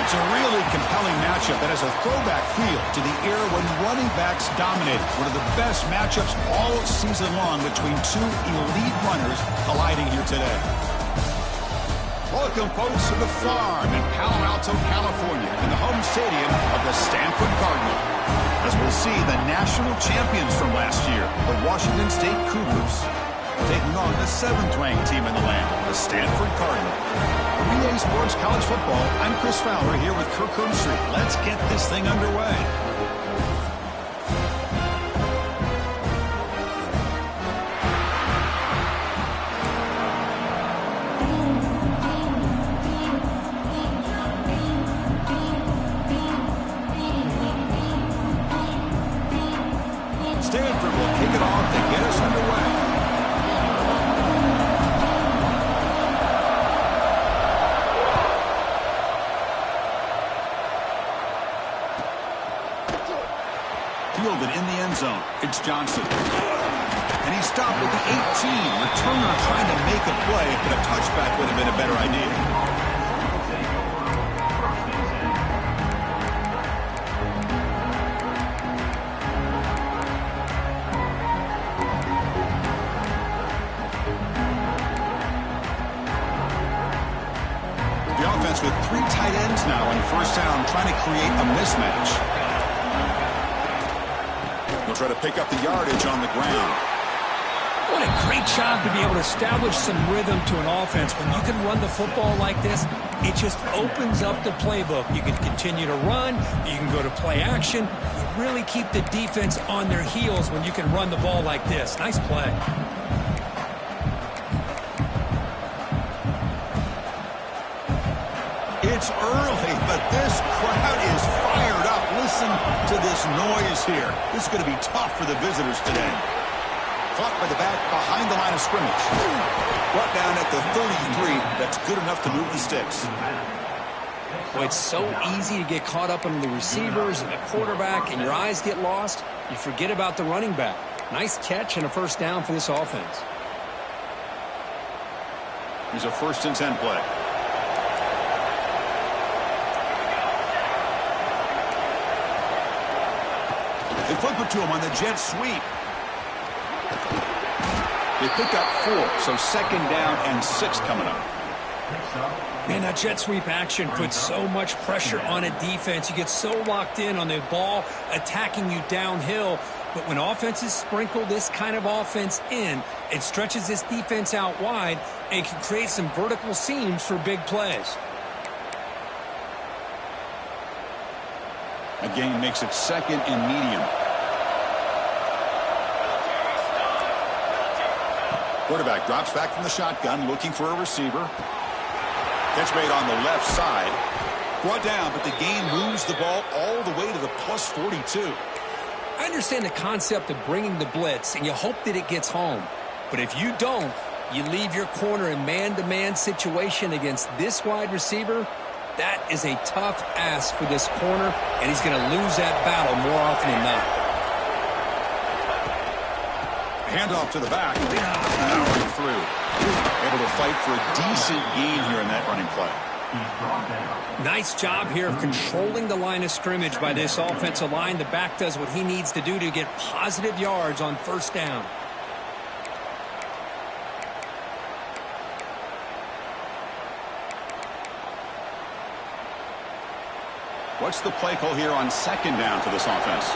It's a really compelling matchup that has a throwback feel to the era when running backs dominated. One of the best matchups all season long between two elite runners colliding here today. Welcome, folks, to the farm in Palo Alto, California, in the home stadium of the Stanford Cardinal. As we'll see, the national champions from last year, the Washington State Cougars, taking on the 7th-ranked team in the land, the Stanford Cardinal. For EA Sports College Football, I'm Chris Fowler here with Kirk Street. Let's get this thing underway. Stanford will kick it off to get us underway. Fielded in the end zone. It's Johnson. And he stopped at the 18. Returner trying to make a play, but a touchback would have been a better idea. The offense with 3 tight ends now on first down, trying to create a mismatch. He'll try to pick up the yardage on the ground. What a great job to be able to establish some rhythm to an offense. When you can run the football like this, it just opens up the playbook. You can continue to run. You can go to play action. You really keep the defense on their heels when you can run the ball like this. Nice play. It's early, but this crowd is fired up. Listen to this noise here. This is going to be tough for the visitors today. Caught by the back behind the line of scrimmage. Brought down at the 33. That's good enough to move the sticks. Well, it's so easy to get caught up on the receivers and the quarterback, and your eyes get lost. You forget about the running back. Nice catch and a first down for this offense. Here's a 1st and 10 play. They flip it to him on the jet sweep. They pick up 4, so 2nd down and 6 coming up. Man, that jet sweep action puts so much pressure on a defense. You get so locked in on the ball attacking you downhill. But when offenses sprinkle this kind of offense in, it stretches this defense out wide and can create some vertical seams for big plays. Again, makes it 2nd and medium. Quarterback drops back from the shotgun, looking for a receiver. Catch made on the left side. Brought down, but the gain moves the ball all the way to the plus 42. I understand the concept of bringing the blitz, and you hope that it gets home. But if you don't, you leave your corner in man-to-man situation against this wide receiver. That is a tough ask for this corner, and he's going to lose that battle more often than not. Handoff to the back. Powering through. Able to fight for a decent gain here in that running play. Nice job here of controlling the line of scrimmage by this offensive line. The back does what he needs to do to get positive yards on first down. What's the play call here on 2nd down for this offense?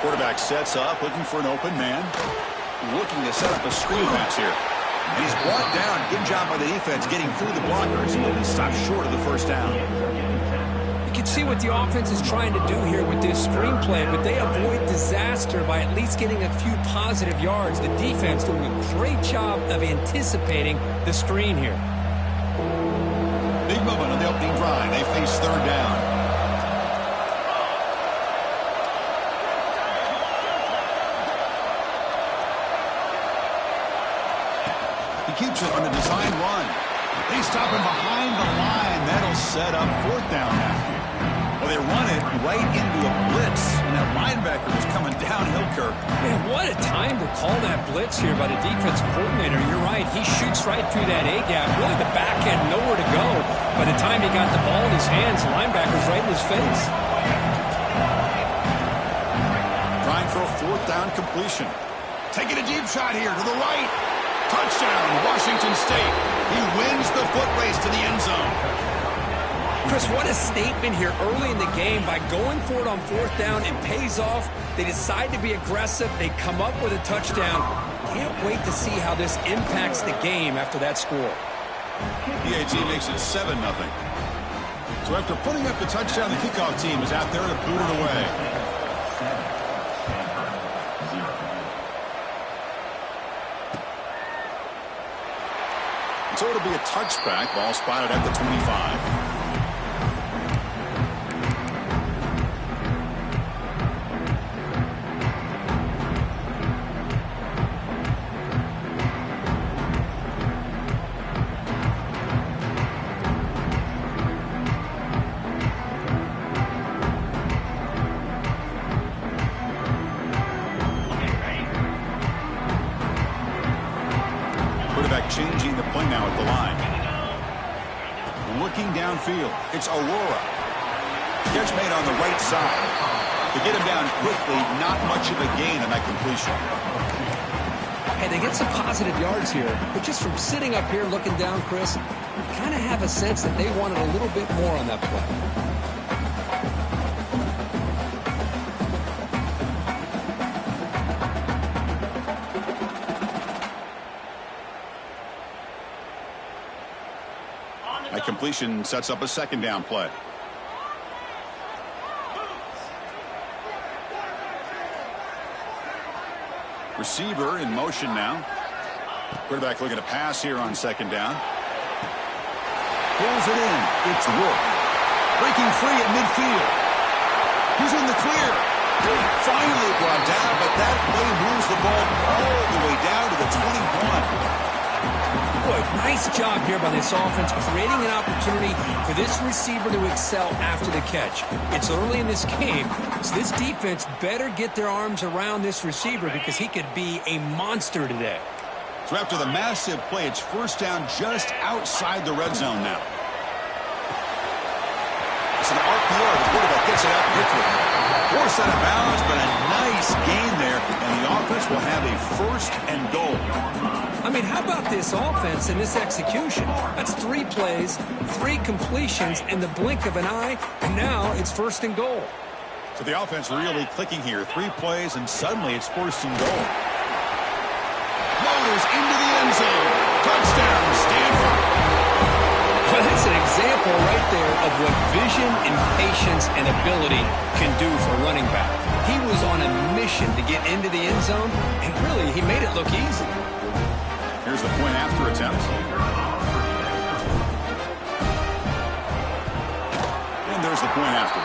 Quarterback sets up, looking for an open man. Looking to set up a screen pass here. And he's brought down. Good job by the defense getting through the blockers. And he stopped short of the first down. You can see what the offense is trying to do here with this screenplay, but they avoid disaster by at least getting a few positive yards. The defense doing a great job of anticipating the screen here. Big moment on the opening drive. They face 3rd down. He keeps it on the design run. They stop him behind the line. That'll set up 4th down now. Well, they run it right into a blitz, and that linebacker was coming downhill, Kirk. Man, what a time to call that blitz here by the defensive coordinator. You're right. He shoots right through that A-gap. Really, the back had nowhere to go. By the time he got the ball in his hands, the linebacker's right in his face. Trying for a fourth down completion. Taking a deep shot here to the right. Touchdown, Washington State. He wins the foot race to the end zone. Chris, what a statement here early in the game. By going for it on fourth down, it pays off. They decide to be aggressive. They come up with a touchdown. Can't wait to see how this impacts the game after that score. PAT makes it 7-0. So after putting up the touchdown, the kickoff team is out there to boot it away. So it'll be a touchback. Ball spotted at the 25. Changing the play now at the line. Looking downfield, it's Aurora. Catch made on the right side. To get him down quickly, not much of a gain on that completion. Hey, they get some positive yards here, but just from sitting up here looking down, Chris, you kind of have a sense that they wanted a little bit more on that play. That completion sets up a second down play. Receiver in motion now. Quarterback looking to pass here on second down. Pulls it in. It's Wolf. Breaking free at midfield. He's in the clear. Finally brought down, but that play moves the ball all the way down to the 21. Boy, nice job here by this offense, creating an opportunity for this receiver to excel after the catch. It's early in this game, so this defense better get their arms around this receiver because he could be a monster today. So after the massive play, it's first down just outside the red zone now. It's an RPO. The quarterback gets it out quickly. Forced out of bounds, but a nice gain there, and the offense will have a first and goal. I mean, how about this offense and this execution? That's 3 plays, 3 completions in the blink of an eye, and now it's first and goal. So the offense really clicking here. 3 plays, and suddenly it's first and goal. Motors into the end zone. Touchdown, Stanford. Well, that's an example right there of what vision and patience and ability can do for a running back. He was on a mission to get into the end zone, and really, he made it look easy. Here's the point after attempt. And there's the point after.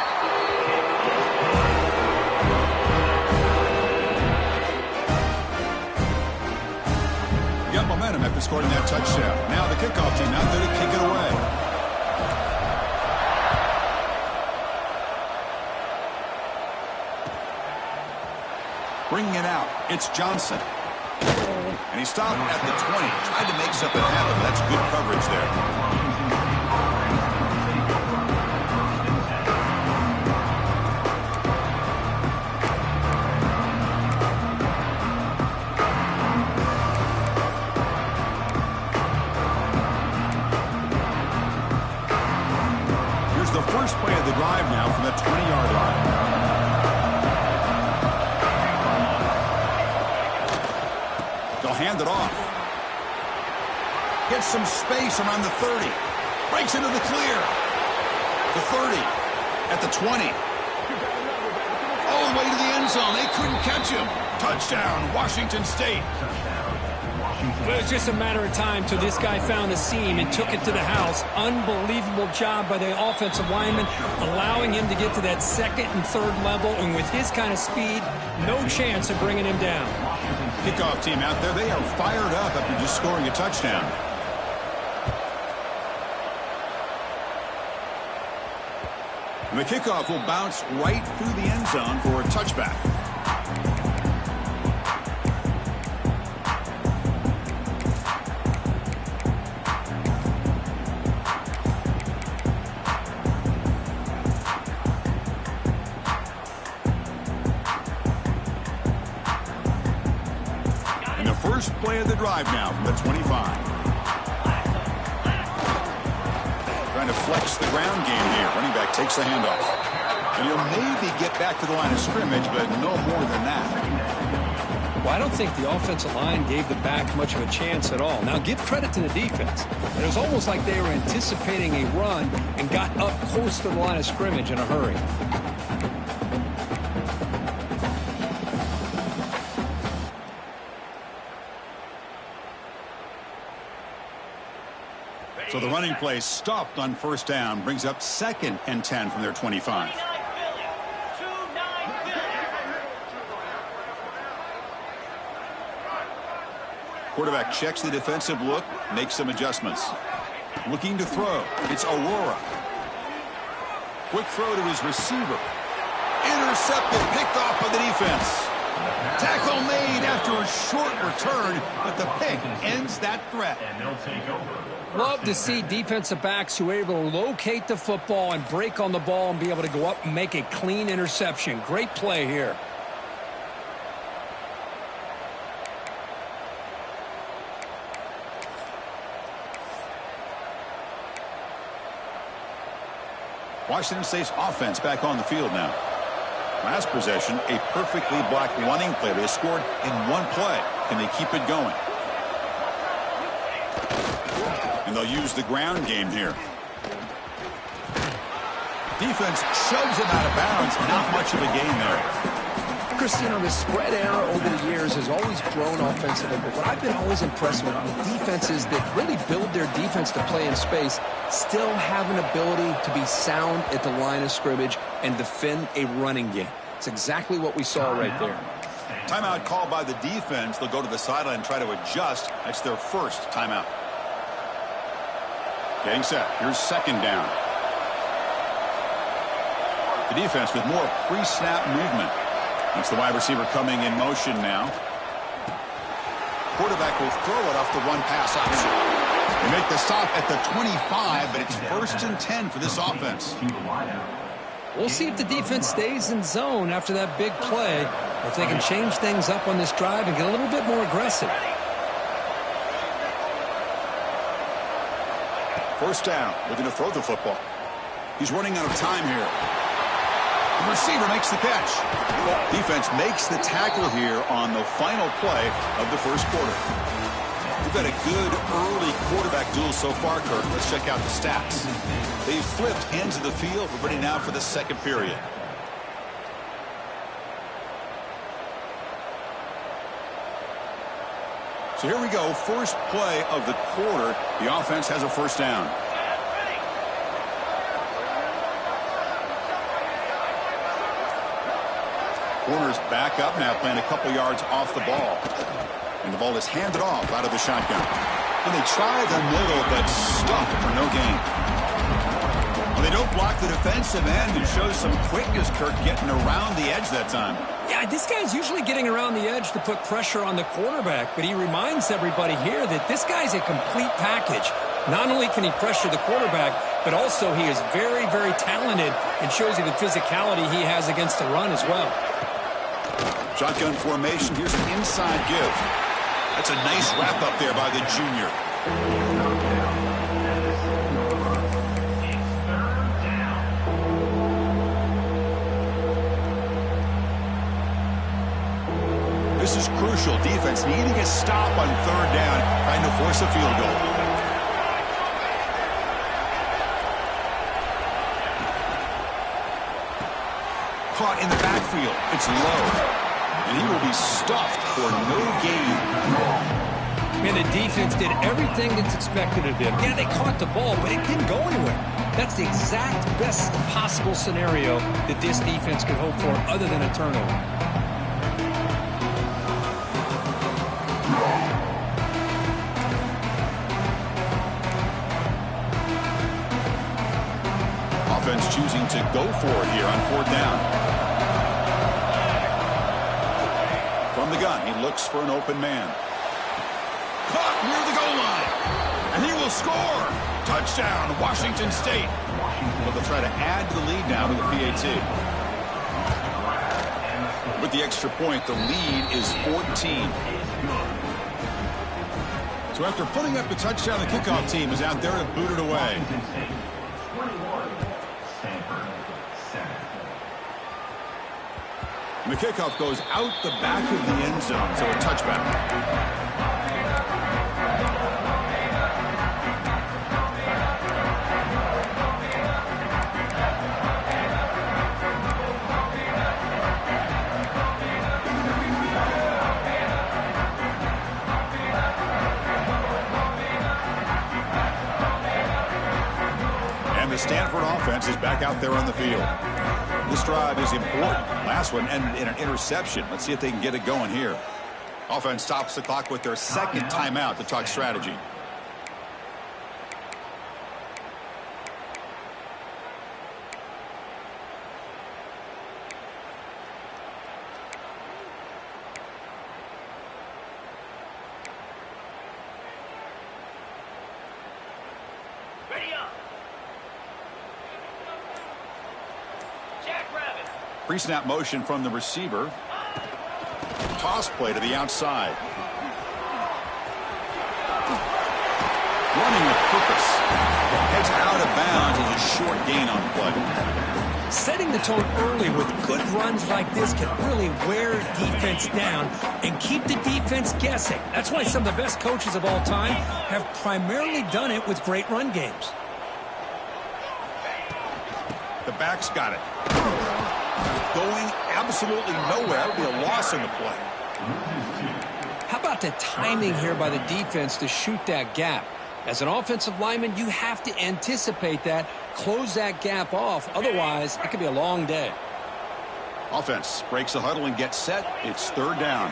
You got momentum after scoring that touchdown. Now the kickoff team out there to kick it away. Bringing it out, it's Johnson. And he stopped at the 20. Tried to make something happen, but that's good coverage there. Here's the first play of the drive now from the 20-yard line. Hand it off. Gets some space around the 30. Breaks into the clear. The 30. At the 20. All the way to the end zone. They couldn't catch him. Touchdown, Washington State. Well, it was just a matter of time till this guy found the seam and took it to the house. Unbelievable job by the offensive lineman, allowing him to get to that second and third level. And with his kind of speed, no chance of bringing him down. Kickoff team out there, they are fired up after just scoring a touchdown. And the kickoff will bounce right through the end zone for a touchback. And the first play of the drive now from the 25. Trying to flex the ground game here. Running back takes the handoff. And he'll maybe get back to the line of scrimmage, but no more than that. Well, I don't think the offensive line gave the back much of a chance at all. Now, give credit to the defense. It was almost like they were anticipating a run and got up close to the line of scrimmage in a hurry. So the running play stopped on first down, brings up 2nd and 10 from their 25. Quarterback checks the defensive look, makes some adjustments. Looking to throw. It's Aurora. Quick throw to his receiver. Intercepted, picked off by the defense. Tackle made after a short return, but the pick ends that threat. And they'll take over. Love to see defensive backs who are able to locate the football and break on the ball and be able to go up and make a clean interception. Great play here. Washington State's offense back on the field now. Last possession, a perfectly blocked running play. They scored in one play. Can they keep it going? And they'll use the ground game here. Defense shoves him out of bounds. Not much of a gain there. Christine, the spread era over the years has always grown offensively, but what I've been always impressed with defenses that really build their defense to play in space still have an ability to be sound at the line of scrimmage and defend a running game. It's exactly what we saw right there. Timeout called by the defense. They'll go to the sideline and try to adjust. That's their first timeout. Getting set. Here's 2nd down. The defense with more pre-snap movement. It's the wide receiver coming in motion now. Quarterback will throw it off the run-pass option. They make the stop at the 25, but it's 1st and 10 for this offense. We'll see if the defense stays in zone after that big play, or if they can change things up on this drive and get a little bit more aggressive. 1st down, looking to throw the football. He's running out of time here. The receiver makes the catch. Defense makes the tackle here on the final play of the first quarter. We've had a good early quarterback duel so far, Kirk. Let's check out the stats. They've flipped ends of the field. We're ready now for the second period. So here we go. First play of the quarter. The offense has a 1st down. Corners back up now, playing a couple yards off the ball. And the ball is handed off out of the shotgun. And they try the middle, but stuffed for no gain. Well, they don't block the defensive end and show some quickness, Kirk, getting around the edge that time. Yeah, this guy's usually getting around the edge to put pressure on the quarterback, but he reminds everybody here that this guy's a complete package. Not only can he pressure the quarterback, but also he is very, very talented and shows you the physicality he has against the run as well. Shotgun formation. Here's an inside give. That's a nice wrap up there by the junior. This is crucial. Defense needing a stop on 3rd down, trying to force a field goal. Caught in the backfield. It's low. And he will be stuffed for no gain. Man, the defense did everything that's expected of them. Yeah, they caught the ball, but it didn't go anywhere. That's the exact best possible scenario that this defense could hope for other than a turnover. Offense choosing to go for it here on 4th down. From the gun, he looks for an open man. Caught near the goal line. And he will score. Touchdown, Washington State. Well, they'll try to add to the lead now to the PAT. With the extra point, the lead is 14. So after putting up the touchdown, the kickoff team is out there to boot it away. And the kickoff goes out the back of the end zone, so a touchback. The Stanford offense is back out there on the field. This drive is important. Last one ended in an interception. Let's see if they can get it going here. Offense stops the clock with their second timeout to talk strategy. Pre-snap motion from the receiver. Toss play to the outside. Running with purpose. Heads out of bounds as a short gain on the play. Setting the tone early with good runs like this can really wear defense down and keep the defense guessing. That's why some of the best coaches of all time have primarily done it with great run games. The back's got it. Going absolutely nowhere. That would be a loss in the play. How about the timing here by the defense to shoot that gap? As an offensive lineman, you have to anticipate that, close that gap off. Otherwise, it could be a long day. Offense breaks the huddle and gets set. It's 3rd down.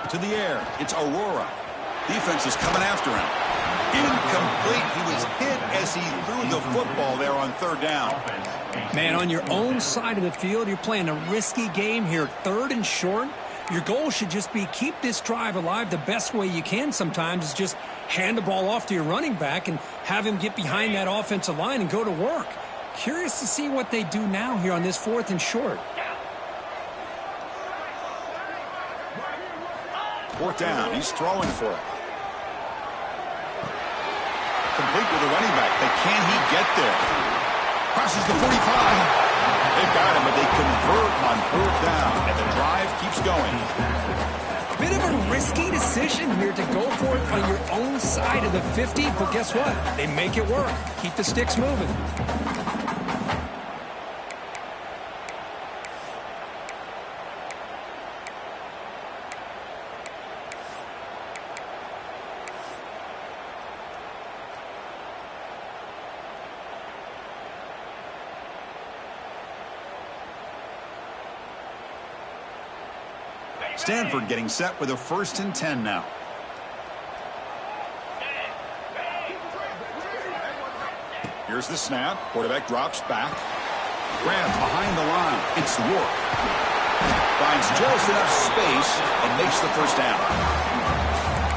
To the air. It's Aurora. Defense is coming after him. Incomplete. He was hit as he threw the football there on 3rd down. Man, on your own side of the field, you're playing a risky game here. 3rd and short. Your goal should just be keep this drive alive the best way you can sometimes is just hand the ball off to your running back and have him get behind that offensive line and go to work. Curious to see what they do now here on this 4th and short. 4th down. He's throwing for it. Complete with the running back. But can he get there? Crosses the 45. They've got him, but they convert on 4th down, and the drive keeps going. Bit of a risky decision here to go for it on your own side of the 50, but guess what? They make it work. Keep the sticks moving. Stanford getting set with a 1st and 10 now. Here's the snap. Quarterback drops back. Grabs behind the line. It's Rourke. Finds just enough space and makes the 1st down.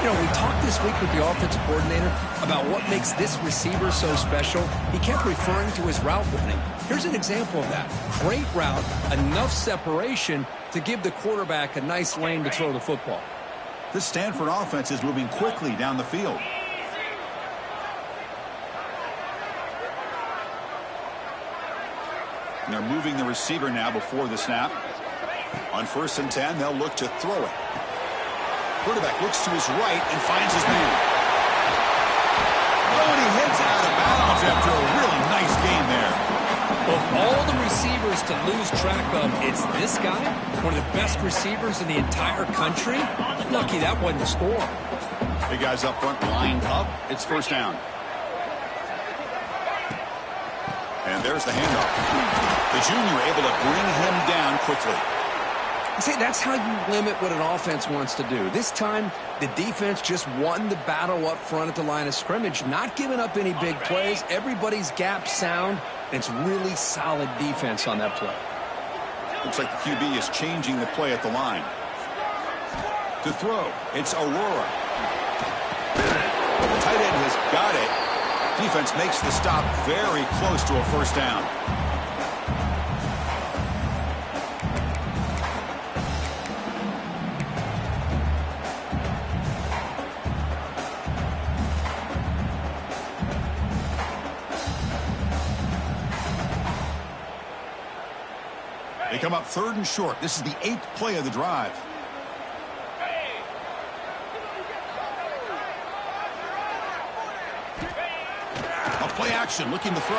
You know, we talked this week with the offensive coordinator about what makes this receiver so special. He kept referring to his route running. Here's an example of that. Great route, enough separation to give the quarterback a nice lane to throw the football. This Stanford offense is moving quickly down the field. And they're moving the receiver now before the snap. On 1st and 10, they'll look to throw it. Quarterback looks to his right and finds his man. Oh, and he heads out of bounds after a really nice game there. Of all the receivers to lose track of, it's this guy, one of the best receivers in the entire country. Lucky that wasn't a score. Big guys up front lined up. It's 1st down. And there's the handoff. The junior able to bring him down quickly. See, that's how you limit what an offense wants to do. This time, the defense just won the battle up front at the line of scrimmage, not giving up any big plays. Everybody's gap sound, and it's really solid defense on that play. Looks like the QB is changing the play at the line. To throw, it's Aurora. The tight end has got it. Defense makes the stop very close to a first down. They come up 3rd and short. This is the 8th play of the drive. A play action, looking to throw.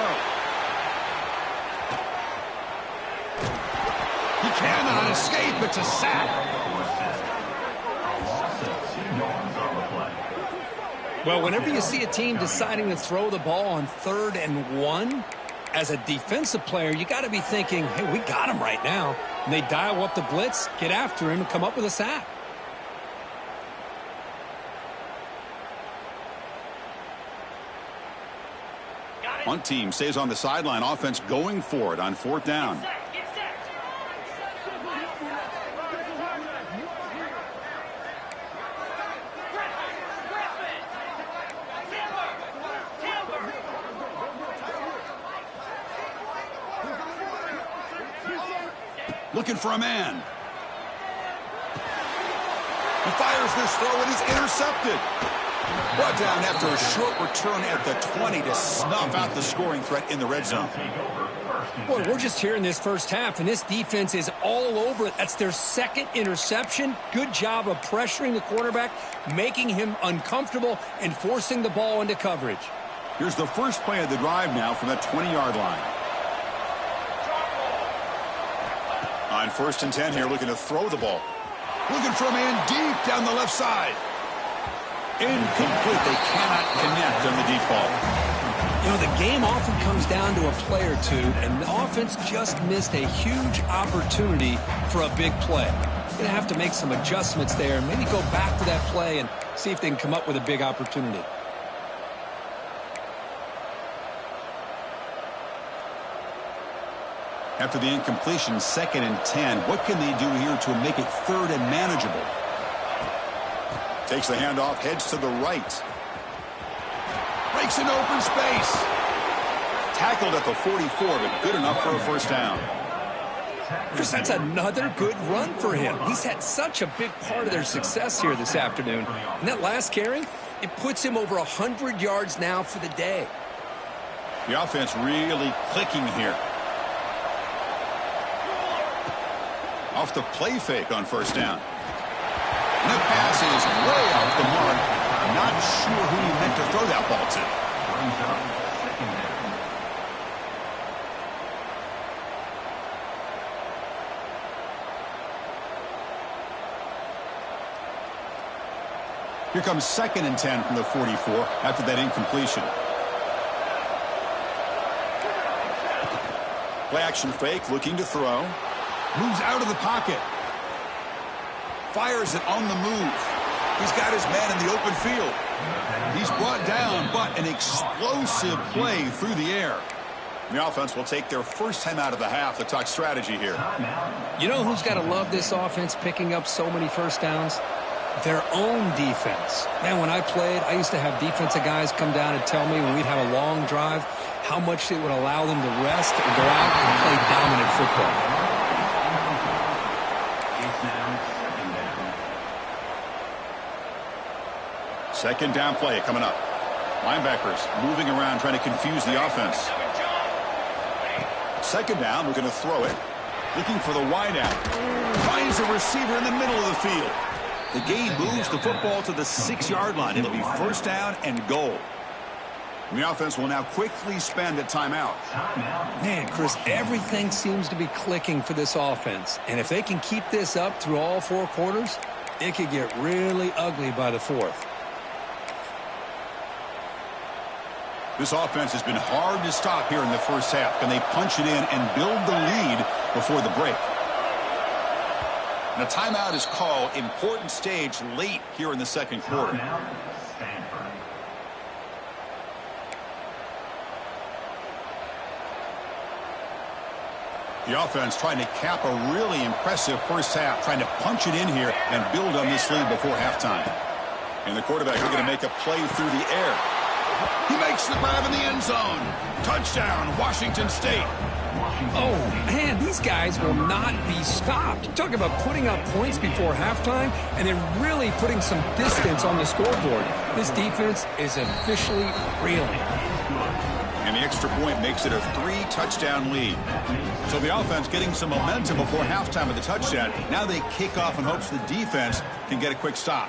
He cannot escape. It's a sack. Well, whenever you see a team deciding to throw the ball on 3rd and 1, as a defensive player, you got to be thinking, hey, we got him right now. And they dial up the blitz, get after him, and come up with a sack. One team stays on the sideline. Offense going for it on 4th down. Looking for a man. He fires this throw, and he's intercepted. Brought down after a short return at the 20 to snuff out the scoring threat in the red zone. Boy, we're just here in this first half, and this defense is all over it. That's their 2nd interception. Good job of pressuring the quarterback, making him uncomfortable, and forcing the ball into coverage. Here's the first play of the drive now from the 20-yard line. On 1st and 10 here, looking to throw the ball. Looking for a man deep down the left side. Incomplete. They cannot connect on the deep ball. You know, the game often comes down to a play or two, and the offense just missed a huge opportunity for a big play. Going to have to make some adjustments there, maybe go back to that play and see if they can come up with a big opportunity. After the incompletion, 2nd and 10. What can they do here to make it 3rd and manageable? Takes the handoff, heads to the right. Breaks an open space. Tackled at the 44, but good enough for a first down. Chris, that's another good run for him. He's had such a big part of their success here this afternoon. And that last carry, it puts him over 100 yards now for the day. The offense really clicking here. Off the play fake on first down. And that pass is way off the mark. Not sure who he meant to throw that ball to. Here comes 2nd and 10 from the 44 after that incompletion. Play action fake, looking to throw. Moves out of the pocket. Fires it on the move. He's got his man in the open field. He's brought down, but an explosive play through the air. The offense will take their first time out of the half to talk strategy here. You know who's got to love this offense picking up so many first downs? Their own defense. Man, when I played, I used to have defensive guys come down and tell me when we'd have a long drive how much it would allow them to rest and go out and play dominant football. Second down play coming up. Linebackers moving around trying to confuse the offense. 2nd down, we're going to throw it. Looking for the wide out. Finds a receiver in the middle of the field. The game moves the football to the 6-yard line. It'll be first down and goal. The offense will now quickly spend a timeout. Man, Chris, everything seems to be clicking for this offense. And if they can keep this up through all 4 quarters, it could get really ugly by the 4th. This offense has been hard to stop here in the first half. Can they punch it in and build the lead before the break? And a timeout is called. Important stage late here in the second quarter. The offense trying to cap a really impressive first half, trying to punch it in here and build on this lead before halftime. And the quarterback looking to make a play through the air. He makes the grab in the end zone. Touchdown, Washington State. Oh, man, these guys will not be stopped. Talk about putting up points before halftime and then really putting some distance on the scoreboard. This defense is officially reeling. And the extra point makes it a 3-touchdown lead. So the offense getting some momentum before halftime with the touchdown. Now they kick off in hopes the defense can get a quick stop.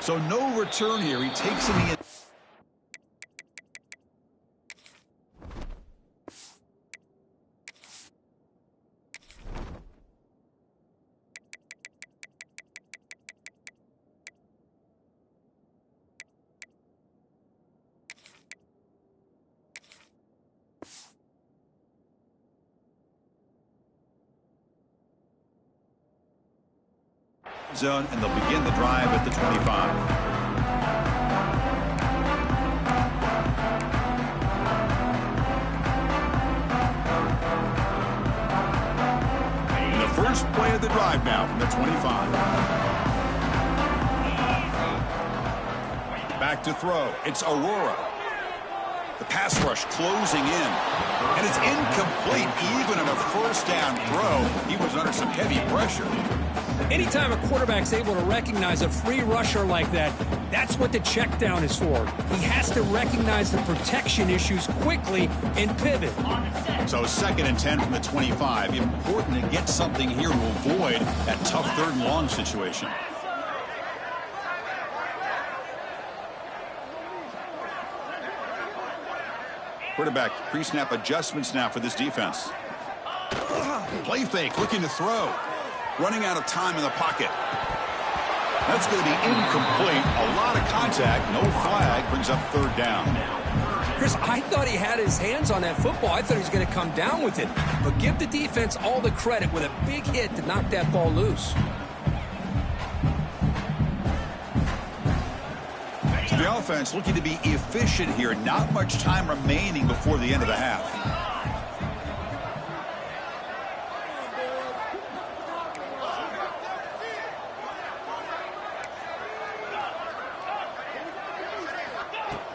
So no return here. He takes in the... zone, and they'll begin the drive at the 25. And the first play of the drive now from the 25. Back to throw. It's Aurora. The pass rush closing in. And it's incomplete. Even on a first down throw, he was under some heavy pressure. Anytime a quarterback's able to recognize a free rusher like that, that's what the check down is for. He has to recognize the protection issues quickly and pivot. So 2nd and 10 from the 25. Important to get something here to avoid that tough 3rd and long situation. Quarterback pre-snap adjustments now for this defense. Play fake, looking to throw. Running out of time in the pocket. That's going to be incomplete. A lot of contact. No flag. Brings up 3rd down. Chris, I thought he had his hands on that football. I thought he was going to come down with it. But give the defense all the credit with a big hit to knock that ball loose. So the offense looking to be efficient here. Not much time remaining before the end of the half.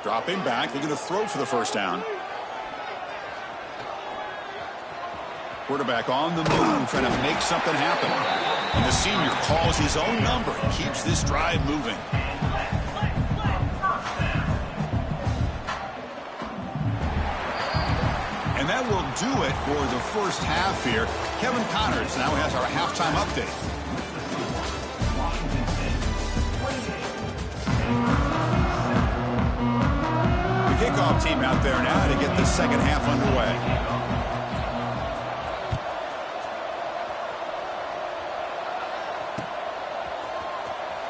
Dropping back, looking to throw for the first down. Quarterback on the move, trying to make something happen. And the senior calls his own number and keeps this drive moving. And that will do it for the first half here. Kevin Connors now has our halftime update. Kickoff team out there now to get the second half underway.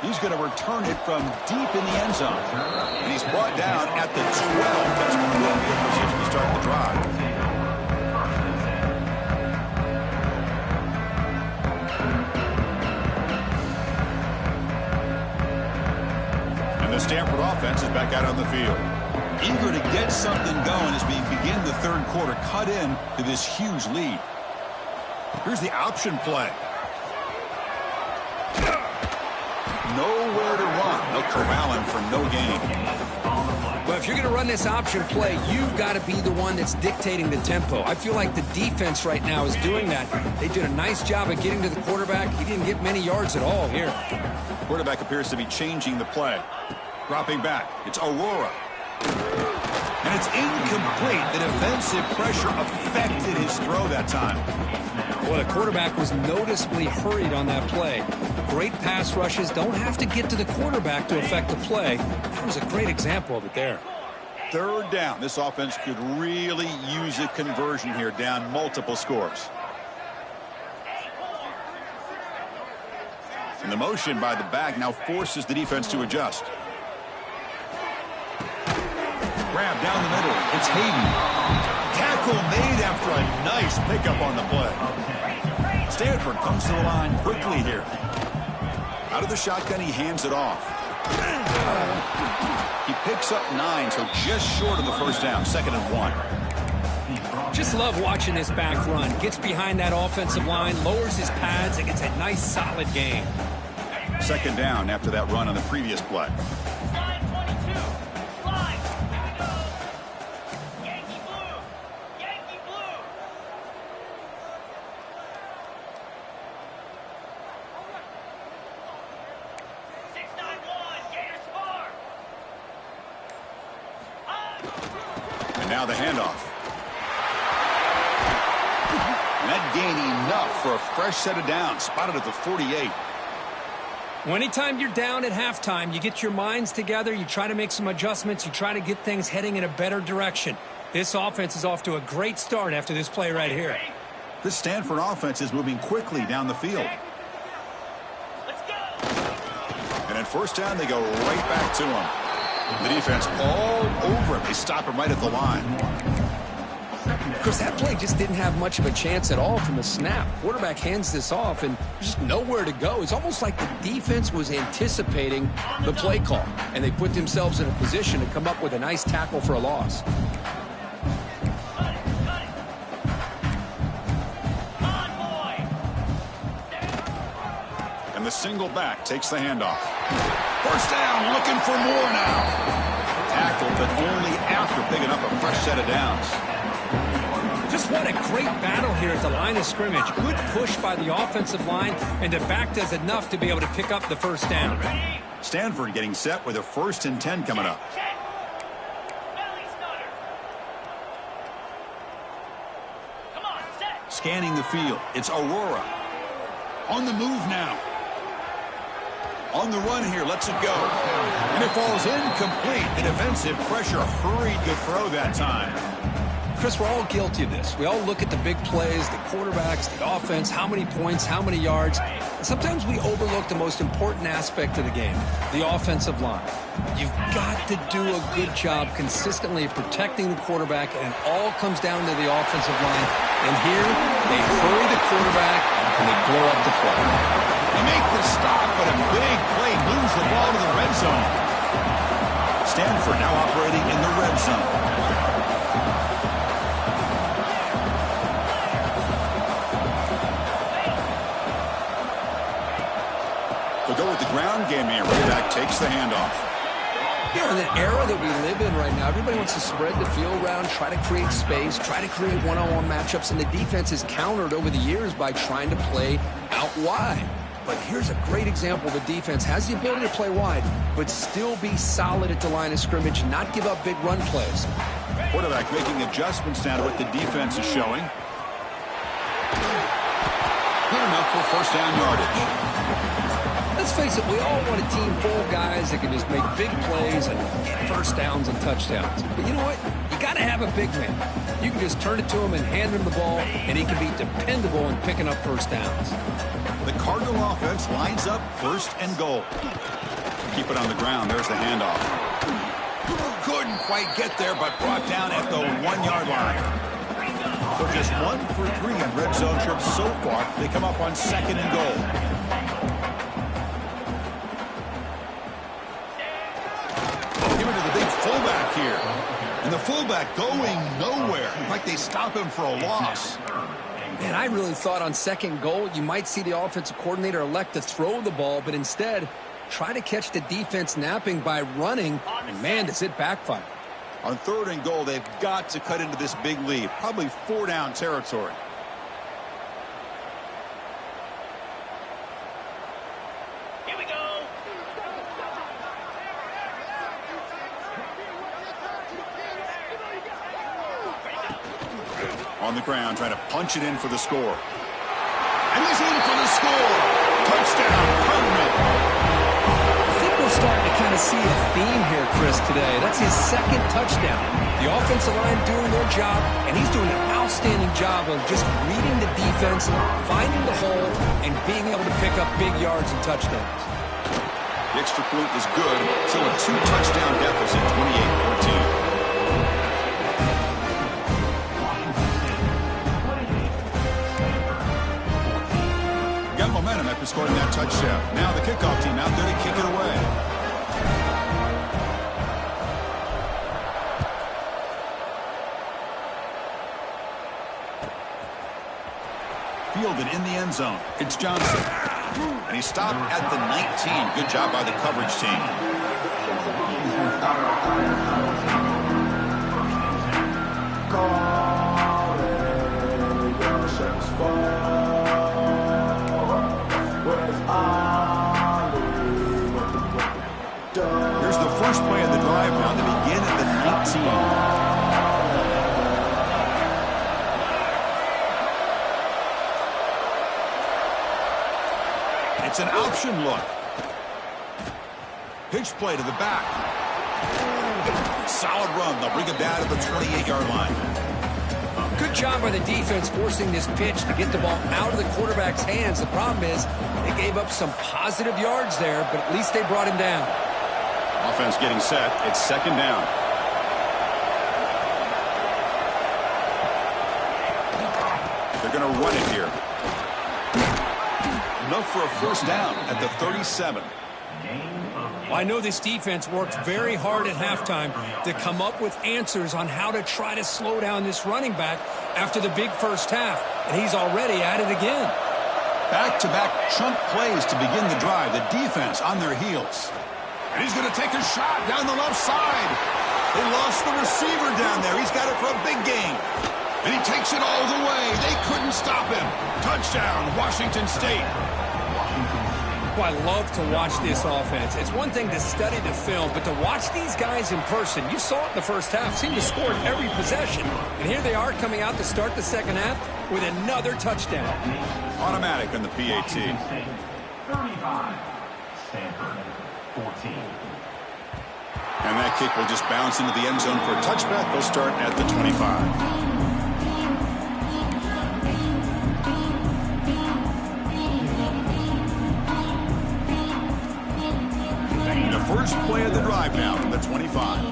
He's going to return it from deep in the end zone. And he's brought down at the 12. That's one of the field position to start the drive. And the Stanford offense is back out on the field. Eager to get something going as we begin the 3rd quarter, cut in to this huge lead. Here's the option play. Nowhere to run. They'll corral him for no gain. Well, if you're going to run this option play, you've got to be the one that's dictating the tempo. I feel like the defense right now is doing that. They did a nice job of getting to the quarterback. He didn't get many yards at all here. Quarterback appears to be changing the play. Dropping back. It's Aurora. And it's incomplete. The defensive pressure affected his throw that time. Well, the quarterback was noticeably hurried on that play. Great pass rushes don't have to get to the quarterback to affect the play. That was a great example of it there. 3rd down. This offense could really use a conversion here, down multiple scores. And the motion by the back now forces the defense to adjust. Grab down the middle. It's Hayden. tackle made after a nice pickup on the play. Stanford comes to the line quickly here. Out of the shotgun, he hands it off. He picks up 9, so just short of the first down, 2nd and 1. Just love watching this back run. Gets behind that offensive line, lowers his pads, and gets a nice solid gain. 2nd down after that run on the previous play. And now the handoff. And that gain enough for a fresh set of downs, spotted at the 48. Well, anytime you're down at halftime, you get your minds together, you try to make some adjustments, you try to get things heading in a better direction. This offense is off to a great start after this play right here. This Stanford offense is moving quickly down the field. And at first down, they go right back to him. The defense all over him. They stop him right at the line. Of course, that play just didn't have much of a chance at all from the snap. Quarterback hands this off, and there's just nowhere to go. It's almost like the defense was anticipating the play call, and they put themselves in a position to come up with a nice tackle for a loss. And the single back takes the handoff. First down, looking for more now. Tackled, but only after picking up a fresh set of downs. Just what a great battle here at the line of scrimmage. Good push by the offensive line, and the back does enough to be able to pick up the first down. Stanford getting set with a 1st and 10 coming up. Scanning the field, it's Aurora. On the move now. On the run here, lets it go. And it falls incomplete. The defensive pressure hurried to throw that time. Chris, we're all guilty of this. We all look at the big plays, the quarterbacks, the offense, how many points, how many yards. And sometimes we overlook the most important aspect of the game, the offensive line. You've got to do a good job consistently of protecting the quarterback, and it all comes down to the offensive line. And here, they hurry the quarterback, and they blow up the play. They make the stop, but a big play moves the ball to the red zone. Stanford now operating in the red zone. They'll go with the ground game here. Running back takes the handoff. Yeah, in the era that we live in right now, everybody wants to spread the field around, try to create space, try to create one-on-one matchups, and the defense is countered over the years by trying to play out wide. But here's a great example. The defense has the ability to play wide, but still be solid at the line of scrimmage, not give up big run plays. Quarterback making adjustments now to what the defense is showing. Good enough for first down yardage. Let's face it, we all want a team full of guys that can just make big plays and get first downs and touchdowns. But you know what? You got to have a big man. You can just turn it to him and hand him the ball, and he can be dependable in picking up first downs. The Cardinal offense lines up 1st and goal. Keep it on the ground. There's the handoff. Couldn't quite get there, but brought down at the 1-yard line. So just 1 for 3 in red zone trips so far. They come up on 2nd and goal. Give it to the big fullback here. And the fullback going nowhere. Like they stop him for a loss. Man, I really thought on 2nd goal you might see the offensive coordinator elect to throw the ball, but instead try to catch the defense napping by running, and man, does it backfire. On 3rd and goal, they've got to cut into this big lead. Probably 4-down territory. Here we go. On the ground, trying to punch it in for the score. And he's in for the score. Touchdown, Cardinal. I think we're starting to kind of see a theme here, Chris, today. That's his 2nd touchdown. The offensive line doing their job, and he's doing an outstanding job of just reading the defense, finding the hole, and being able to pick up big yards and touchdowns. The extra point is good. So a 2-touchdown deficit, 28-14. after scoring that touchdown. Now the kickoff team out there to kick it away. Fielded in the end zone. It's Johnson. And he stopped at the 19. Good job by the coverage team. Here's the first play of the drive now. They begin at the 19. It's an option look. Pitch play to the back. Solid run. They'll bring it down to the 28-yard line. Good job by the defense forcing this pitch to get the ball out of the quarterback's hands. The problem is they gave up some positive yards there, but at least they brought him down. Offense getting set. It's second down. They're going to run it here. Enough for a first down at the 37. Well, I know this defense worked very hard at halftime to come up with answers on how to try to slow down this running back after the big first half, and he's already at it again. Back-to-back chunk plays to begin the drive. The defense on their heels. And he's going to take a shot down the left side. They lost the receiver down there. He's got it for a big gain. And he takes it all the way. They couldn't stop him. Touchdown, Washington State. Well, I love to watch this offense. It's one thing to study the film, but to watch these guys in person, you saw it in the first half, seemed to score in every possession. And here they are coming out to start the second half with another touchdown. Automatic on the PAT. 35, Stanford, 14. And that kick will just bounce into the end zone for a touchback. They'll start at the 25. First play of the drive now from the 25.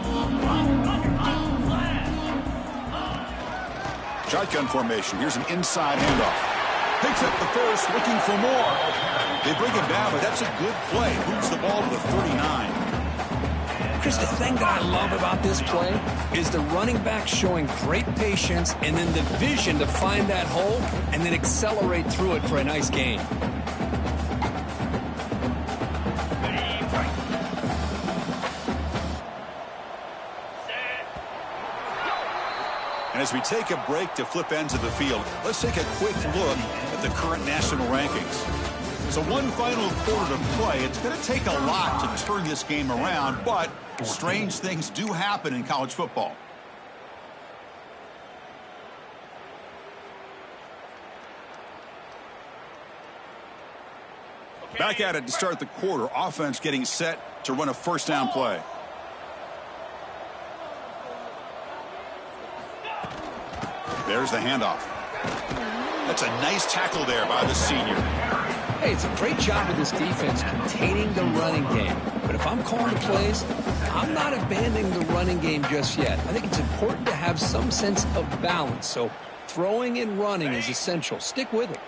Shotgun formation. Here's an inside handoff. Picks up the first, looking for more. They bring him down, but that's a good play. Moves the ball to the 39. Chris, the thing that I love about this play is the running back showing great patience and then the vision to find that hole and then accelerate through it for a nice gain. And as we take a break to flip ends of the field, let's take a quick look at the current national rankings. So one final quarter to play. It's going to take a lot to turn this game around, but strange things do happen in college football. Back at it to start the quarter. Offense getting set to run a first down play. There's the handoff. That's a nice tackle there by the senior. Hey, it's a great job of this defense containing the running game. But if I'm calling the plays, I'm not abandoning the running game just yet. I think it's important to have some sense of balance. So throwing and running is essential. Stick with it.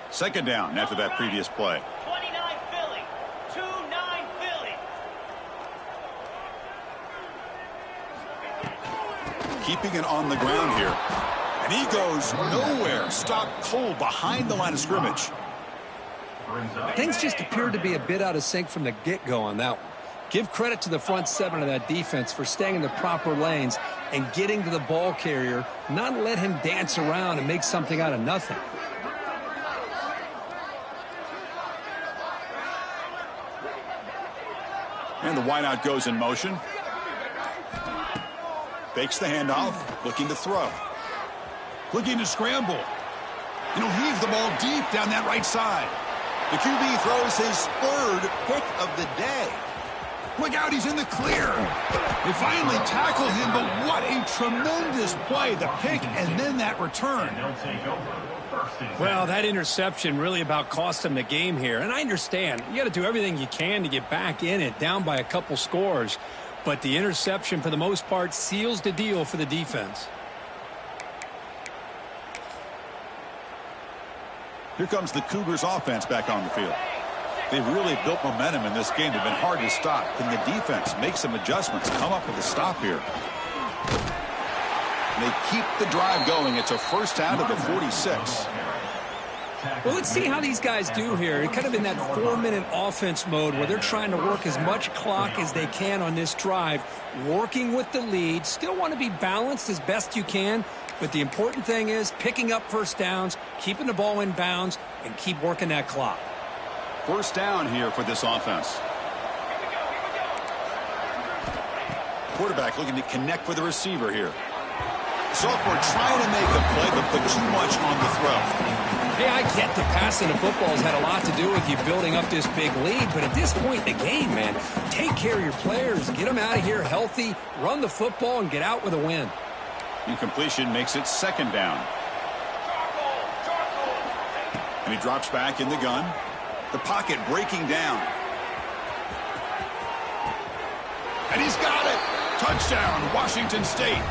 Second down after that previous play. 29 Philly. 2-9 Philly. Keeping it on the ground here. And he goes nowhere. Stopped cold behind the line of scrimmage. Things just appeared to be a bit out of sync from the get-go on that one. Give credit to the front seven of that defense for staying in the proper lanes and getting to the ball carrier, not let him dance around and make something out of nothing. And the wideout goes in motion. Fakes the handoff, looking to throw. Looking to scramble. And he'll heave the ball deep down that right side. The QB throws his third pick of the day. Look out, he's in the clear. They finally tackle him, but what a tremendous play. The pick and then that return. Well, that interception really about cost him the game here. And I understand. You got to do everything you can to get back in it, down by a couple scores. But the interception, for the most part, seals the deal for the defense. Here comes the Cougars offense back on the field. They've really built momentum in this game. They've been hard to stop. Can the defense make some adjustments, come up with a stop here? They keep the drive going. It's a first down to the 46. Well, let's see how these guys do here. Kind of in that 4-minute offense mode where they're trying to work as much clock as they can on this drive, working with the lead. Still want to be balanced as best you can, but the important thing is picking up first downs, keeping the ball in bounds, and keep working that clock. First down here for this offense. Quarterback looking to connect with the receiver here. Sophomore trying to make a play, but put too much on the throw. Hey, I get the passing of football has had a lot to do with you building up this big lead, but at this point in the game, man, take care of your players, get them out of here healthy, run the football, and get out with a win. Incompletion makes it second down. And he drops back in the gun. The pocket breaking down. And he's got it. Touchdown, Washington State.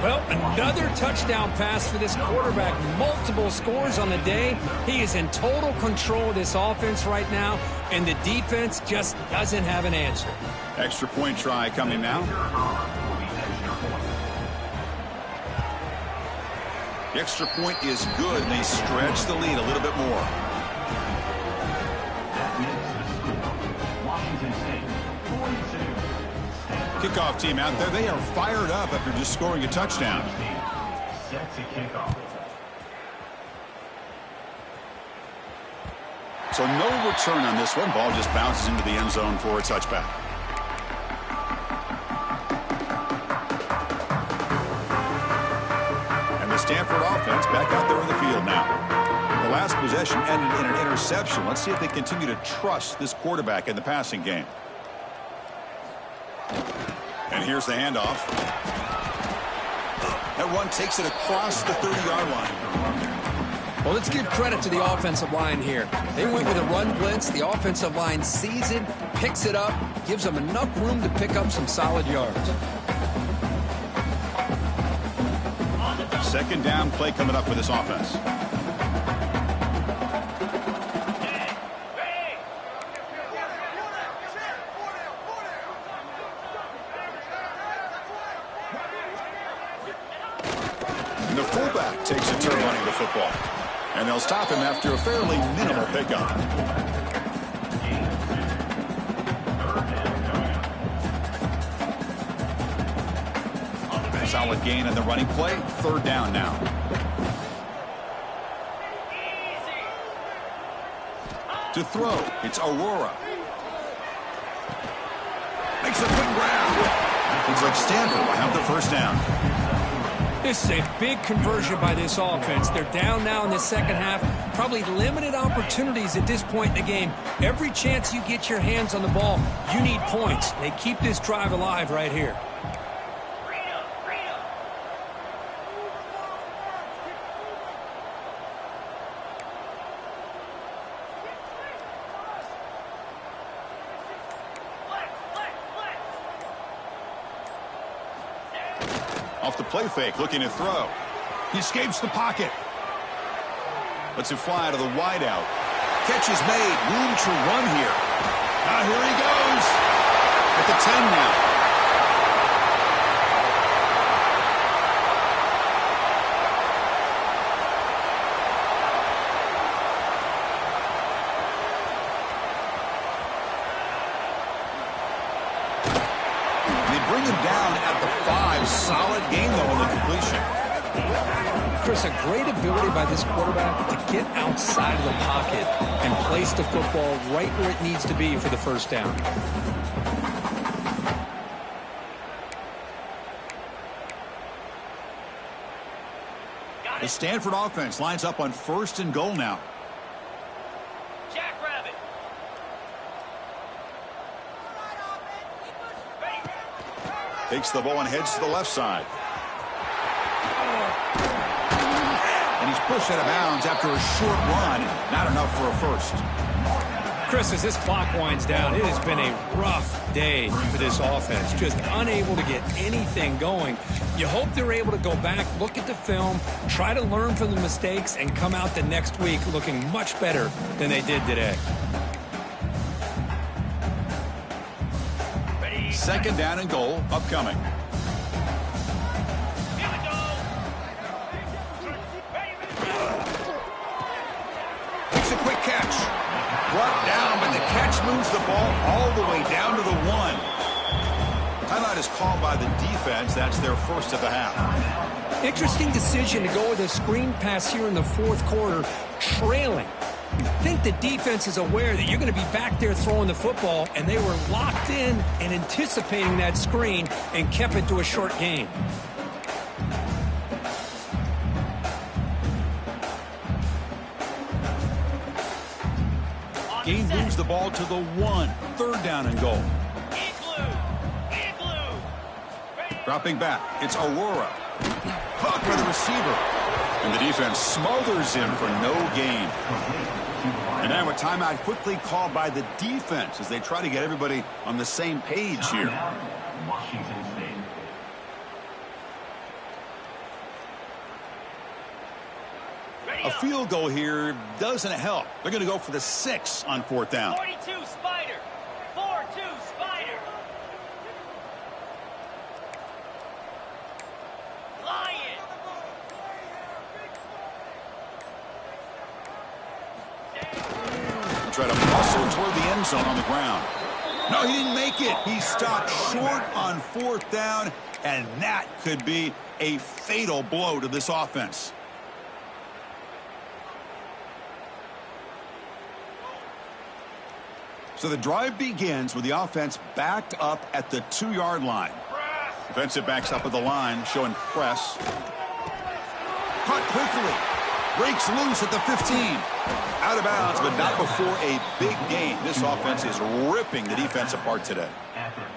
Well, another touchdown pass for this quarterback. Multiple scores on the day. He is in total control of this offense right now, and the defense just doesn't have an answer. Extra point try coming now. The extra point is good, and they stretch the lead a little bit more. Kickoff team out there. They are fired up after just scoring a touchdown. Set to kickoff. So no return on this one. Ball just bounces into the end zone for a touchback. And the Stanford offense back out there in the field now. The last possession ended in an interception. Let's see if they continue to trust this quarterback in the passing game. And here's the handoff. That run takes it across the 30-yard line. Well, let's give credit to the offensive line here. They went with a run blitz. The offensive line sees it, picks it up, gives them enough room to pick up some solid yards. Second down play coming up for this offense. And the fullback takes a turn running the football. And they'll stop him after a fairly minimal pickup. Solid gain in the running play. Third down now. To throw, it's Aurora. Makes a quick grab. Looks like Stanford will have the first down. This is a big conversion by this offense. They're down now in the second half. Probably limited opportunities at this point in the game. Every chance you get your hands on the ball, you need points. They keep this drive alive right here. Off the play fake, looking to throw. He escapes the pocket. Lets it fly to the wideout. Catch is made. Room to run here. Now here he goes. At the 10 now. Bring him down at the 5. Solid gain, though, on the completion. Chris, a great ability by this quarterback to get outside of the pocket and place the football right where it needs to be for the first down. The Stanford offense lines up on 1st and goal now. Takes the ball and heads to the left side. And he's pushed out of bounds after a short run. Not enough for a first. Chris, as this clock winds down, it has been a rough day for this offense. Just unable to get anything going. You hope they're able to go back, look at the film, try to learn from the mistakes, and come out the next week looking much better than they did today. Second down and goal upcoming. Here we go. Makes a quick catch. Brought down, but the catch moves the ball all the way down to the 1. Timeout is called by the defense. That's their first of the half. Interesting decision to go with a screen pass here in the fourth quarter, trailing. You think the defense is aware that you're going to be back there throwing the football, and they were locked in and anticipating that screen and kept it to a short gain. Gain moves the ball to the 1. Third down and goal. Igloo. Dropping back, it's Aurora. Caught by the receiver. And the defense smothers him for no gain. And now a timeout quickly called by the defense as they try to get everybody on the same page here. Washington State. A field goal here doesn't help. They're going to go for the 6 on fourth down. 42 Spider. 4-2 Spider. Lion. Try to muscle toward the end zone on the ground. No, he didn't make it. He stopped short on fourth down, and that could be a fatal blow to this offense. So the drive begins with the offense backed up at the 2-yard line. Defensive backs up at the line, showing press. Caught quickly. Breaks loose at the 15. Out of bounds, but not before a big gain. This offense is ripping the defense apart today.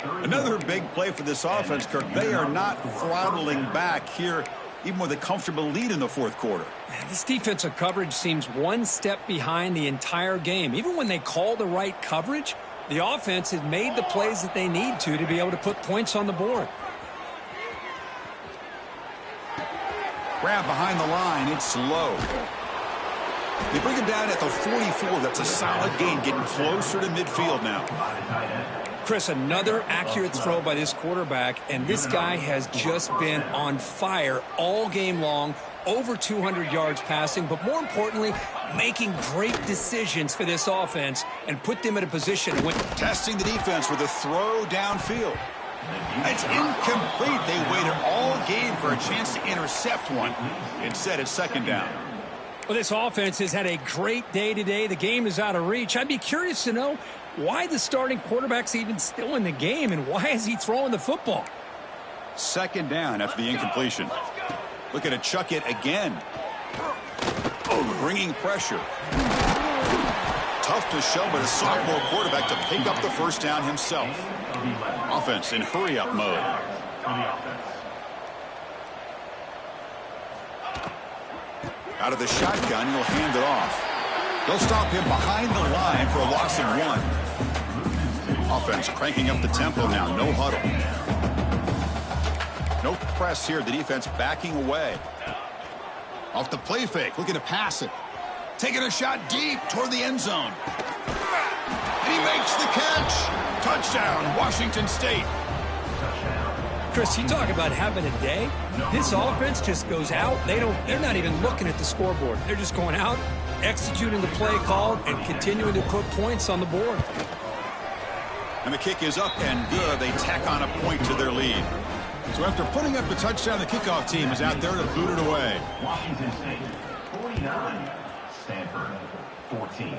Another big play for this offense, Kirk. They are not throttling back here, even with a comfortable lead in the fourth quarter. This defensive coverage seems one step behind the entire game. Even when they call the right coverage, the offense has made the plays that they need to be able to put points on the board. Grab behind the line. It's low. They bring him down at the 44. That's a solid gain, getting closer to midfield now. Chris, another accurate throw by this quarterback, and this guy has just been on fire all game long, over 200 yards passing, but more importantly, making great decisions for this offense and put them in a position to win. Testing the defense with a throw downfield. It's incomplete. They waited all game for a chance to intercept one. Instead, it's second down. Well, this offense has had a great day today. The game is out of reach. I'd be curious to know why the starting quarterback's even still in the game, and why is he throwing the football? Second down after the incompletion. Looking to chuck it again. Bringing pressure. Tough to show, but a sophomore quarterback to pick up the first down himself. Offense in hurry-up mode. Out of the shotgun, he'll hand it off. They'll stop him behind the line for a loss of 1. Offense cranking up the tempo now. No huddle. No press here. The defense backing away. Off the play fake. Looking to pass it. Taking a shot deep toward the end zone. And he makes the catch. Touchdown, Washington State. Chris, you talk about having a day. This offense just goes out. They're not even looking at the scoreboard. They're just going out, executing the play called, and continuing to put points on the board. And the kick is up and good. They tack on a point to their lead. So after putting up the touchdown, the kickoff team is out there to boot it away. Washington State 49, Stanford 14.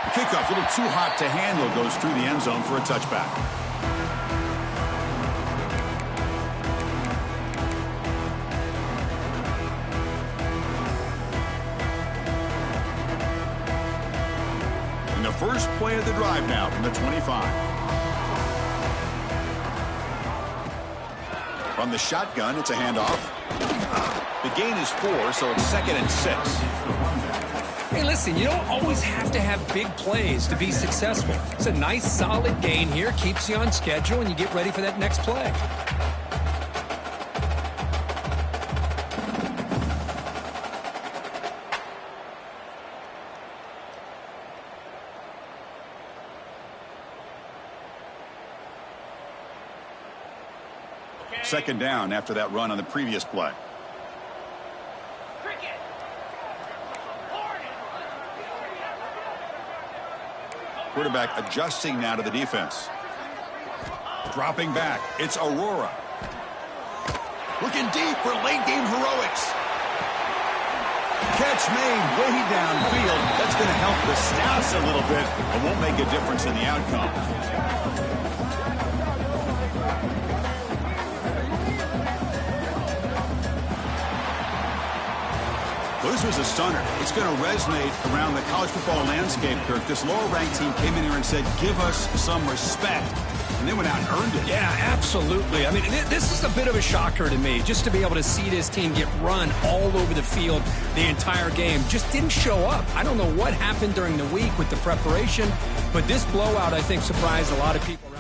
The kickoff, a little too hot to handle, goes through the end zone for a touchback. And the first play of the drive now from the 25. From the shotgun, it's a handoff. The gain is 4, so it's 2nd and 6. Hey, listen, you don't always have to have big plays to be successful. It's a nice, solid gain here, keeps you on schedule, and you get ready for that next play. Second down after that run on the previous play. Cricket. Quarterback adjusting now to the defense. Dropping back. It's Aurora. Looking deep for late game heroics. Catch made way downfield. That's going to help the stats a little bit, but won't make a difference in the outcome. Well, this was a stunner. It's going to resonate around the college football landscape, Kirk. This lower-ranked team came in here and said, give us some respect. And they went out and earned it. Yeah, absolutely. I mean, this is a bit of a shocker to me, just to be able to see this team get run all over the field the entire game. Just didn't show up. I don't know what happened during the week with the preparation, but this blowout, I think, surprised a lot of people.